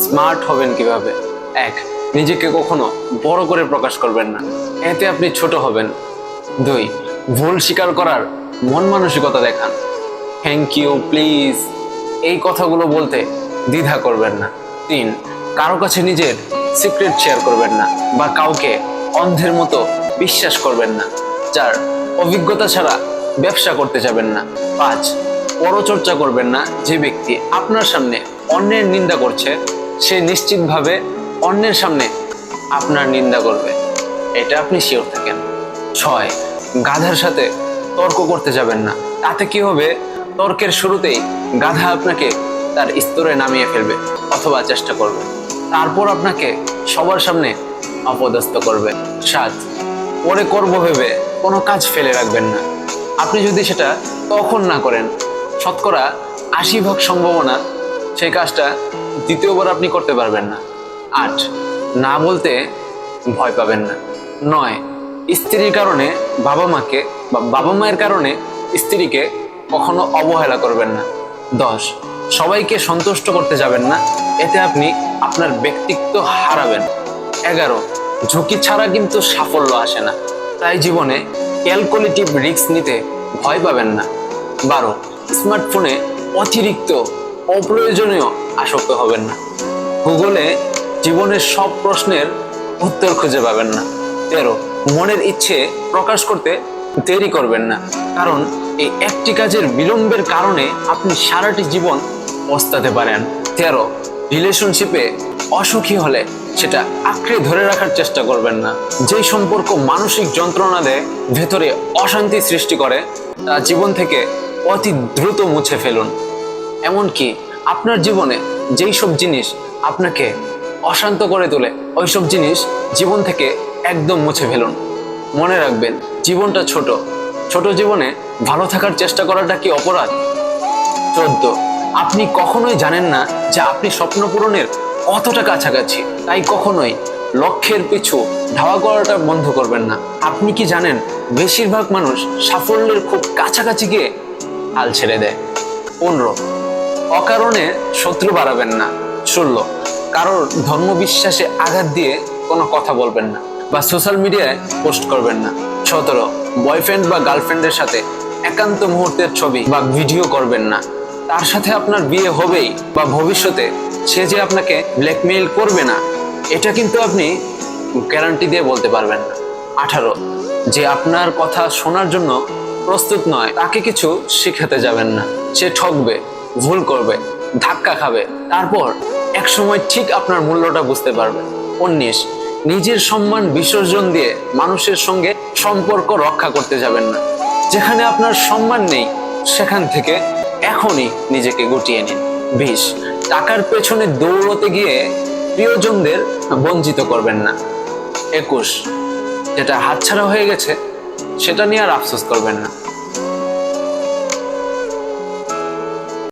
Smart হবেন কিভাবে? এক, নিজেকে কখনো বড় করে প্রকাশ করবেন না, এতে আপনি ছোট হবেন। দুই, ভুল স্বীকার করার মন মানসিকতা দেখান। থ্যাংক ইউ, প্লিজ, এই কথাগুলো বলতে দ্বিধা করবেন না। তিন, কারো কাছে নিজের সিক্রেট শেয়ার করবেন না বা কাউকে অন্ধের মতো বিশ্বাস করবেন না। চার, অভিজ্ঞতা ছাড়া ব্যবসা করতে যাবেন না। পাঁচ, পরচর্চা করবেন না। যে ব্যক্তি আপনার সামনে অন্যের নিন্দা করছে সে নিশ্চিতভাবে অন্যের সামনে আপনার নিন্দা করবে, এটা আপনি শিওর থাকেন। ছয়, গাধার সাথে তর্ক করতে যাবেন না। তাতে কি হবে, তর্কের শুরুতেই গাধা আপনাকে তার স্তরে নামিয়ে ফেলবে অথবা চেষ্টা করবে, তারপর আপনাকে সবার সামনে অপদস্থ করবে। সাত, পরে করব ভেবে কোনো কাজ ফেলে রাখবেন না। আপনি যদি সেটা তখন না করেন, শতকরা ৮০% সম্ভাবনা সেই কাজটা দ্বিতীয়বার আপনি করতে পারবেন না। আট, না বলতে ভয় পাবেন না। নয়, স্ত্রীর কারণে বাবা মাকে বা বাবা মায়ের কারণে স্ত্রীকে কখনো অবহেলা করবেন না। 10, সবাইকে সন্তুষ্ট করতে যাবেন না, এতে আপনি আপনার ব্যক্তিত্ব হারাবেন। 11, ঝুঁকি ছাড়া কিন্তু সাফল্য আসে না, তাই জীবনে ক্যালকুলেটিভ রিস্ক নিতে ভয় পাবেন না। 12, স্মার্টফোনে অতিরিক্ত অপ্রয়োজনীয় আসক্ত হবেন না। গুগলে জীবনের সব প্রশ্নের উত্তর খুঁজে পাবেন না। 13, মনের ইচ্ছে প্রকাশ করতে দেরি করবেন না, কারণ এই একটি কাজের বিলম্বের কারণে আপনি সারাটি জীবন পস্তাতে পারেন। 13, রিলেশনশিপে অসুখী হলে সেটা আঁকড়ে ধরে রাখার চেষ্টা করবেন না। যেই সম্পর্ক মানসিক যন্ত্রণা দেয়, ভেতরে অশান্তি সৃষ্টি করে, তা জীবন থেকে অতি দ্রুত মুছে ফেলুন। এমনকি আপনার জীবনে যেই সব জিনিস আপনাকে অশান্ত করে তোলে ওইসব জিনিস জীবন থেকে একদম মুছে ফেলুন। মনে রাখবেন, জীবনটা ছোট, ছোট জীবনে ভালো থাকার চেষ্টা করাটা কি অপরাধ? 14, আপনি কখনোই জানেন না যে আপনি স্বপ্ন পূরণের কতটা কাছাকাছি, তাই কখনোই লক্ষ্যের পিছু ধাওয়া করাটা বন্ধ করবেন না। আপনি কি জানেন, বেশিরভাগ মানুষ সাফল্যের খুব কাছাকাছি গিয়ে হাল ছেড়ে দেয়। 15, অকারণে শত্রু বাড়াবেন না। 16, কারোর ধর্মবিশ্বাসে আঘাত দিয়ে কোনো কথা বলবেন না বা সোশ্যাল মিডিয়ায় পোস্ট করবেন না। 17, বয়ফ্রেন্ড বা গার্লফ্রেন্ডের সাথে একান্ত মুহূর্তের ছবি বা ভিডিও করবেন না। তার সাথে আপনার বিয়ে হবেই বা ভবিষ্যতে সে যে আপনাকে ব্ল্যাকমেইল করবে না, এটা কিন্তু আপনি গ্যারান্টি দিয়ে বলতে পারবেন না। 18, যে আপনার কথা শোনার জন্য প্রস্তুত নয় তাকে কিছু শিখাতে যাবেন না। সে ঠকবে, ভুল করবে, ধাক্কা খাবে, তারপর একসময় ঠিক আপনার মূল্যটা বুঝতে পারবে। 19, নিজের সম্মান বিসর্জন দিয়ে মানুষের সঙ্গে সম্পর্ক রক্ষা করতে যাবেন না। যেখানে আপনার সম্মান নেই সেখান থেকে এখনই নিজেকে গুটিয়ে নিন। 20, টাকার পেছনে দৌড়তে গিয়ে প্রিয়জনদের বঞ্চিত করবেন না। 21, যেটা হাতছাড়া হয়ে গেছে সেটা নিয়ে আর আফসোস করবেন না।